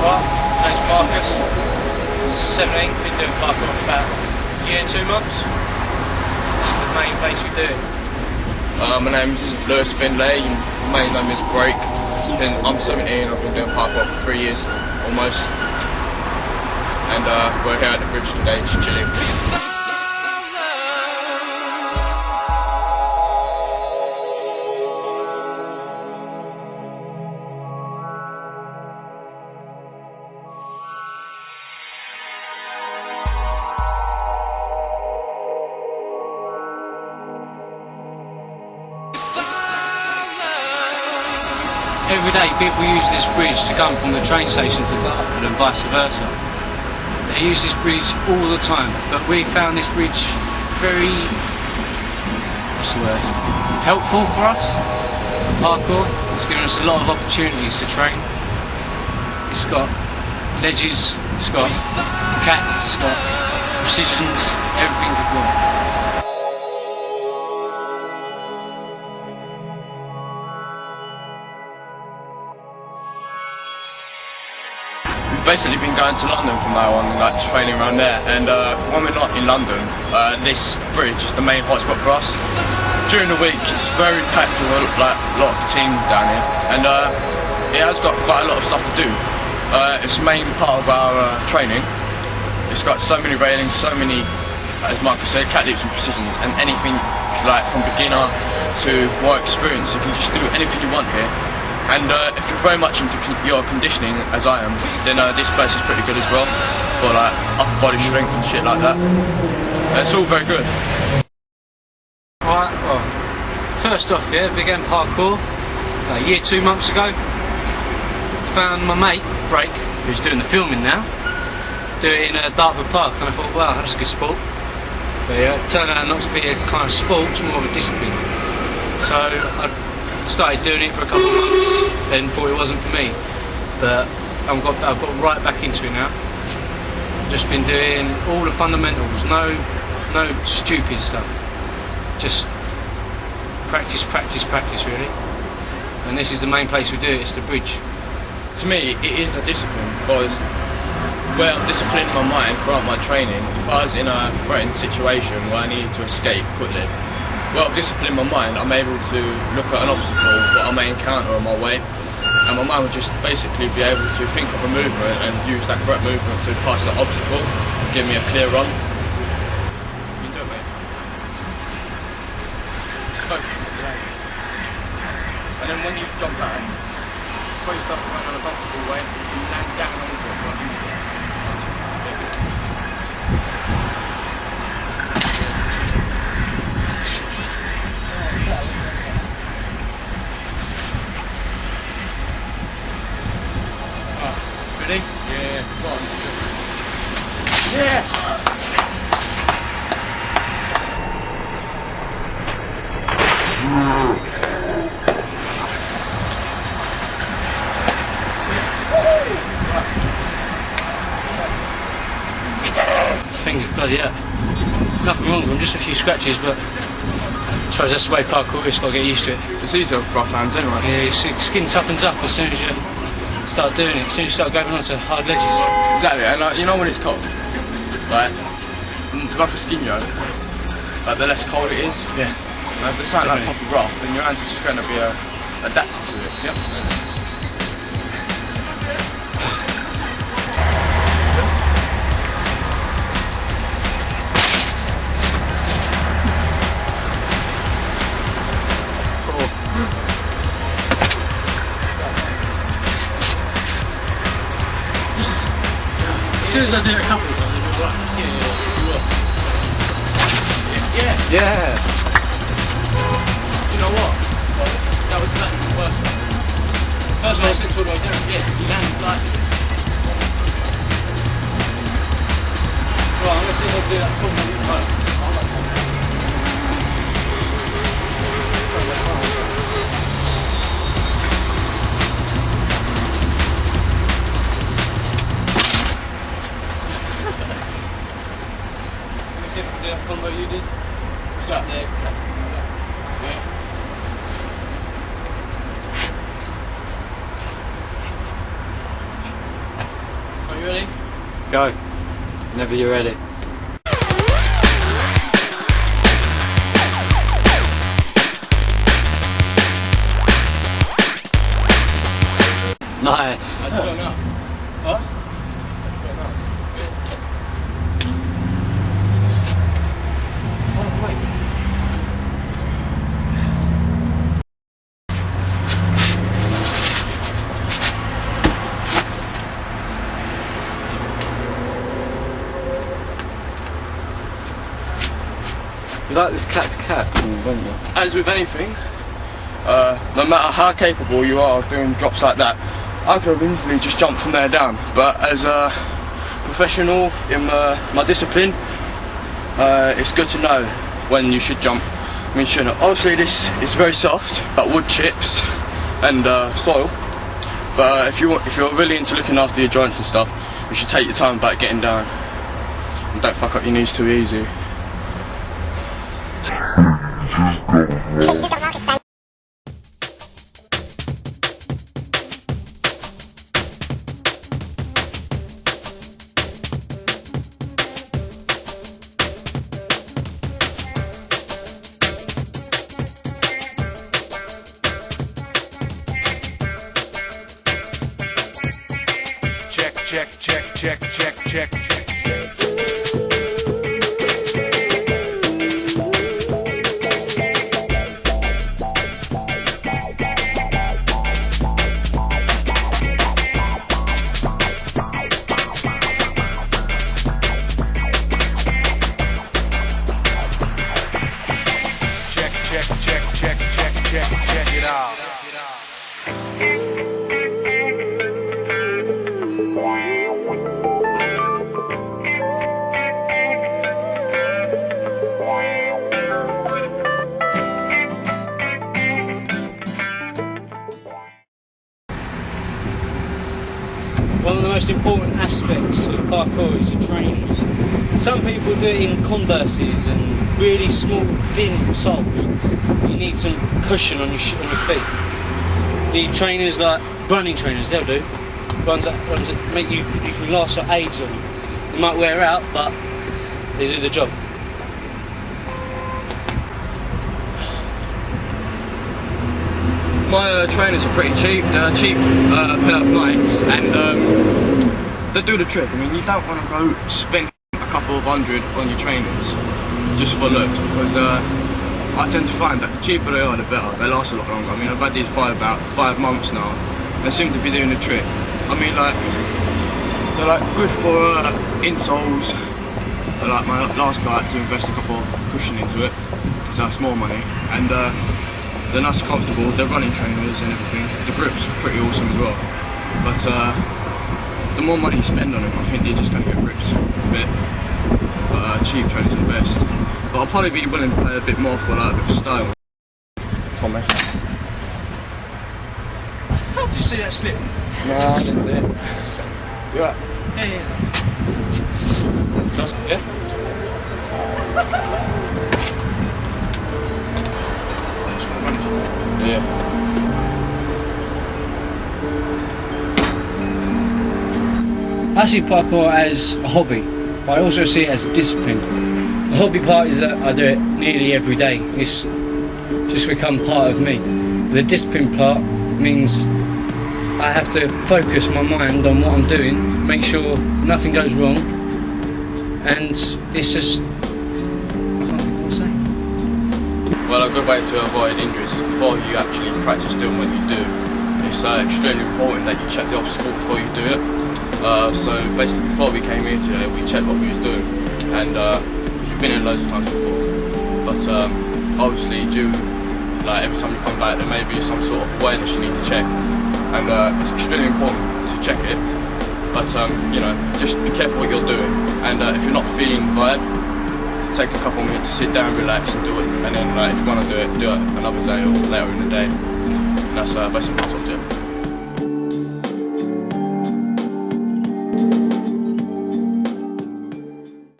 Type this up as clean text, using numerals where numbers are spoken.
Right, my name's Traceurs, 17, been doing parkour for about a year, 2 months. This is the main place we do it. My name's Lewis Finlay, my main name is Break. I'm 17, I've been doing parkour for 3 years, almost. And we're here at the bridge today, just chilling. Every day people use this bridge to come from the train station to Dartford and vice versa. They use this bridge all the time, but we found this bridge very, helpful for us. Parkour, it's given us a lot of opportunities to train. It's got ledges, it's got cats, it's got precisions, everything could work. Basically been going to London from now on, like training around there, and when we're not in London, this bridge is the main hotspot for us. During the week it's very packed with a lot of team down here, and it has got quite a lot of stuff to do. It's the main part of our training. It's got so many railings, so many, as Michael said, cat leaps and precisions, and anything like from beginner to more experience. You can just do anything you want here. And if you're very much into your conditioning, as I am, then this place is pretty good as well, for like upper body strength and shit like that. It's all very good. Right, well, first off, began parkour a year, 2 months ago. Found my mate, Break, who's doing the filming now, do it in Dartford Park, and I thought, wow, that's a good sport. But yeah, it turned out not to be a kind of sport, it's more of a discipline. So I started doing it for a couple of months, then thought it wasn't for me. But I've got right back into it now. I've just been doing all the fundamentals, no stupid stuff. Just practice really. And this is the main place we do it, it's the bridge. To me, it is a discipline, because where I'm disciplining my mind throughout my training, if I was in a threatened situation where I needed to escape quickly, well, disciplining my mind, I'm able to look at an obstacle that I may encounter on my way, and my mind would just basically be able to think of a movement and use that correct movement to pass that obstacle and give me a clear run. You can do it, mate. Focus on the aim. And then when you jump back, throw yourself around on a comfortable way, you land down onto it, right? Ready? Yeah, go on. Yeah! Fingers bloody up. Nothing wrong with them, just a few scratches, but I suppose that's the way parkour is, got to get used to it. It's easier with rough hands anyway. Yeah, your skin toughens up as soon as you start doing it, as soon as you start going onto hard ledges. Exactly, and you know when it's cold, like a skin yo, like the less cold it is, yeah. And if it's something like proper rough, then your hands are just going to be adapted to it. Yep. As soon as I do it a couple of times, it'll be right. Yeah. Yeah. You know what? That was exactly the first one. First one I slipped all the way down. Yeah, you landed like it. Right, I'm going to see if I can do that full movement first. See if I can do that combo you did. What's that there? Yeah. ready? Go. Whenever you're ready. Nice. I don't know. Huh? You like this cat to cat, don't you? As with anything, no matter how capable you are of doing drops like that, I could have easily just jumped from there down. But as a professional in my discipline, it's good to know when you should jump. I mean, shouldn't. Obviously, this is very soft, like wood chips and soil. But if you're really into looking after your joints and stuff, you should take your time about getting down and don't fuck up your knees too easy. Check. Check it out. One of the most important aspects of parkour is your trainers. Some people do it in Converses and really small, thin soles. You need some cushion on your feet. You need trainers like running trainers, they'll do. Ones that make you can last for ages on. They might wear out, but they do the job. My trainers are pretty cheap. They're a cheap pair of Nikes, and they do the trick. I mean, you don't want to go spend a couple of hundred on your trainers just for looks, because I tend to find that the cheaper they are, the better. They last a lot longer. I mean, I've had these for about 5 months now. They seem to be doing the trick. I mean, like, they're like good for insoles. But like my last guy, I had to invest a couple of cushion into it, so that's more money. And they're nice and comfortable, they're running trainers and everything. The grips are pretty awesome as well. But the more money you spend on them, I think you're just going to get grips a bit. But cheap trainers are the best. But I'll probably be willing to pay a bit more for like a bit of style. For me. How did you see that slip? No, I didn't see it. You right? Yeah. That's yeah. Yeah. I see parkour as a hobby, but I also see it as a discipline. The hobby part is that I do it nearly every day. It's just become part of me. The discipline part means I have to focus my mind on what I'm doing, make sure nothing goes wrong, and it's just, I can't think what to say. Well, a good way to avoid injuries is before you actually practice doing what you do. It's extremely important that you check the obstacle before you do it. So basically, before we came here today, we checked what we was doing, and we've been in loads of times before. But obviously, like every time you come back, there may be some sort of awareness you need to check, and it's extremely important to check it. But you know, just be careful what you're doing, and if you're not feeling vibe, take a couple of minutes, sit down, relax, and do it. And then, if you want to do it another day or later in the day. And that's basically my top tip.